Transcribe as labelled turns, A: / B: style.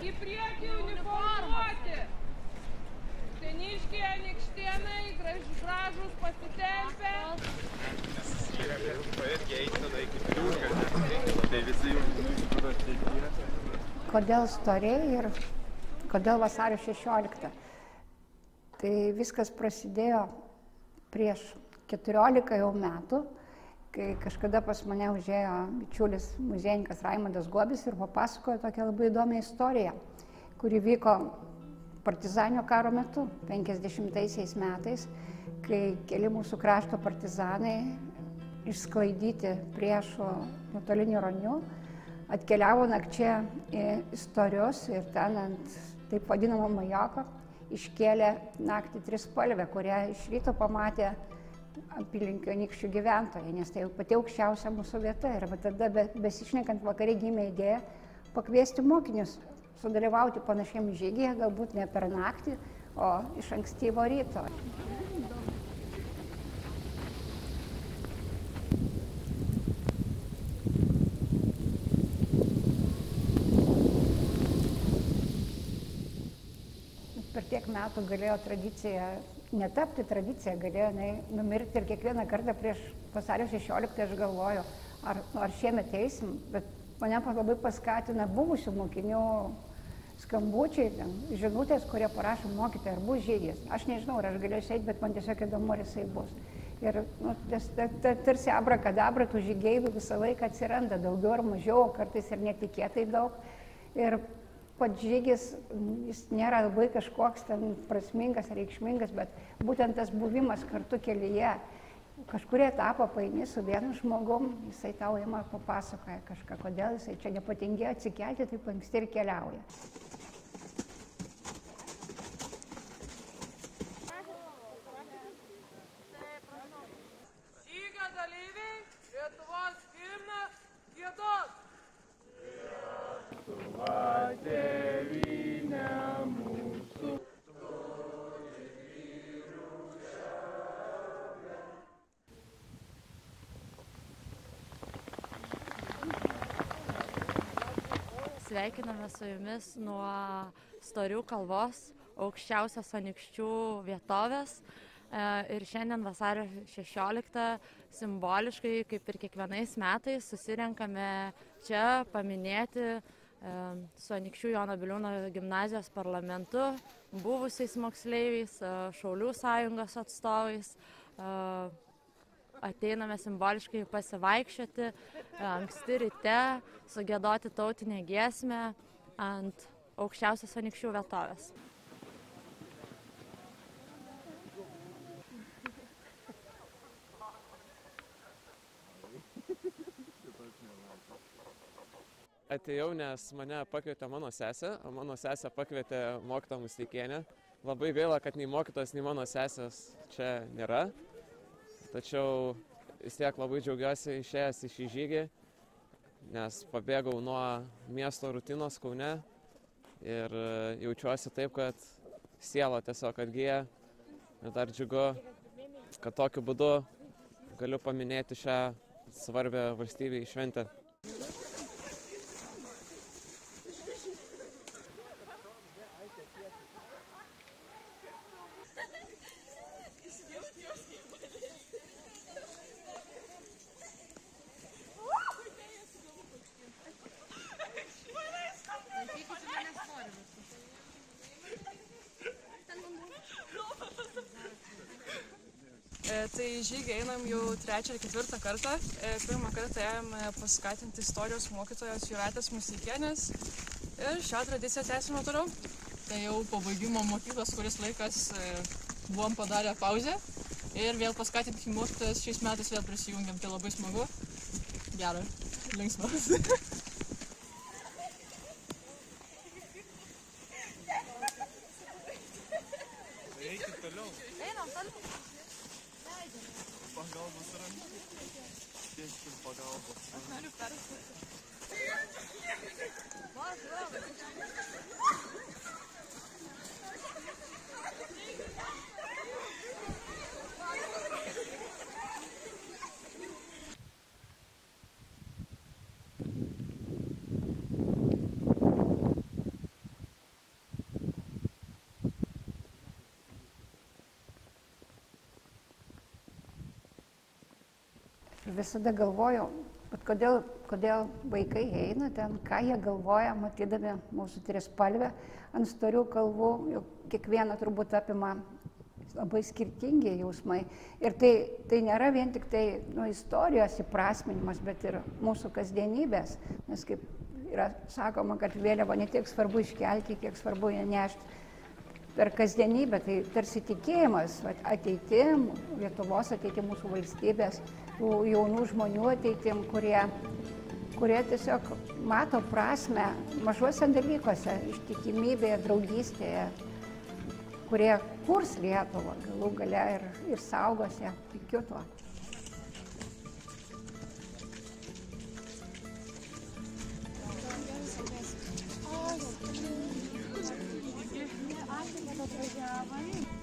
A: Į priekį uniformuoti. Seniškiai, anykštėnai, gražūs pasitempę.
B: Kodėl storiai ir kodėl vasario 16? Tai viskas prasidėjo prieš 14 jau metų, kai kažkada pas mane užėjo bičiulis muziejininkas Raimondas Guobis ir papasakojo tokią labai įdomią istoriją, kuri vyko partizaninio karo metu, 50-aisiais metais, kai keli mūsų krašto partizanai išsklaidyti priešo nuotoliniu roniu atkeliavo nakčia į Istorius ir ten ant taip vadinamo majoko iškėlė naktį trispalvę, kurią iš ryto pamatė apylinkių anykščių gyventojai, nes tai jau pati aukščiausia mūsų vieta. Ir tada besišnekant vakare gimė idėja pakviesti mokinius sudalyvauti panašiam žygyje, galbūt ne per naktį, o iš ankstyvo ryto. Per tiek metų galėjo tradicija netapti tradicija, galėjo numirti ir kiekvieną kartą prieš vasario 16 aš galvoju, ar šiemet eisim, bet mane labai paskatina buvusių mokinių skambučiai, žinutės, kurie parašo mokytojai, ar bus žygis. Aš nežinau, ar aš galėsiu eiti, bet man tiesiog įdomu, ar jisai bus. Ir tarsi abrakadabra tų žygeivių visą laiką atsiranda, daugiau ar mažiau, kartais ir netikėtai daug. Ir pats žygis, jis nėra labai kažkoks ten prasmingas, reikšmingas, bet būtent tas buvimas kartu kelyje, kažkurie etapą paeini su vienu žmogum, jisai tau ima ir papasakoja kažką, kodėl jisai čia nepatingėjo atsikelti, taip anksti ir keliauja.
A: Žygio dalyviai, Lietuvos himną giedot.
C: Tėvynė mūsų.
D: Sveikiname su jumis nuo Storių kalvos, aukščiausios anykščių vietovės. Ir šiandien vasario 16 simboliškai, kaip ir kiekvienais metais, susirenkame čia paminėti su Anykščių Jono Biliūno gimnazijos parlamentu, buvusiais moksleiviais, Šaulių sąjungos atstovais. Ateiname simboliškai pasivaikščioti, anksti ryte, sugiedoti tautinę giesmę ant aukščiausios Anykščių vietovės.
E: Atėjau, nes mane pakvietė mano sesė, o mano sesė pakvietė mokytoją Musteikienę. Labai gaila, kad nei mokytos, nei mano sesės čia nėra. Tačiau vis tiek labai džiaugiuosi išėjęs į šį žygį, nes pabėgau nuo miesto rutinos Kaune ir jaučiuosi taip, kad siela tiesiog atgyja. Ir dar džiugu, kad tokiu būdu galiu paminėti šią svarbią valstybei šventę.
F: Tai žygį einam jau 3. ir 4. kartą. Pirmą kartą ėjome paskatinti istorijos mokytojos Jūratės Musteikienės ir šią tradiciją tęsime toliau. Tai jau po baigimo mokyklos kuris laikas buvom padarę pauzę ir vėl paskatinti mokytojas šiais metais vėl prisijungiam. Tai labai smagu. Gera, linksma.
C: Eikit toliau.
F: Einam toliau.
C: Pagalbos ranka. Tieškim pagalbos.
F: Aš noriu perskaityti.
B: visada galvojau, bet kodėl vaikai eina ten, ką jie galvoja, matydami mūsų trispalvę ant storių kalvų, juk kiekvieną turbūt apima labai skirtingi jausmai. Ir tai nėra vien tik tai istorijos įprasminimas, bet ir mūsų kasdienybės. Nes kaip yra sakoma, kad vėliavą ne tiek svarbu iškelti, kiek svarbu ją nešti per kasdienybę. Tai tarsi tikėjimas ateitim, Lietuvos ateitim, mūsų valstybės, tų jaunų žmonių ateitim, kurie tiesiog mato prasmę mažuose dalykuose, ištikimybėje, draugystėje, kurie kurs Lietuvą galų gale ir saugos ją, tikiu tuo.
G: Atvažiavai.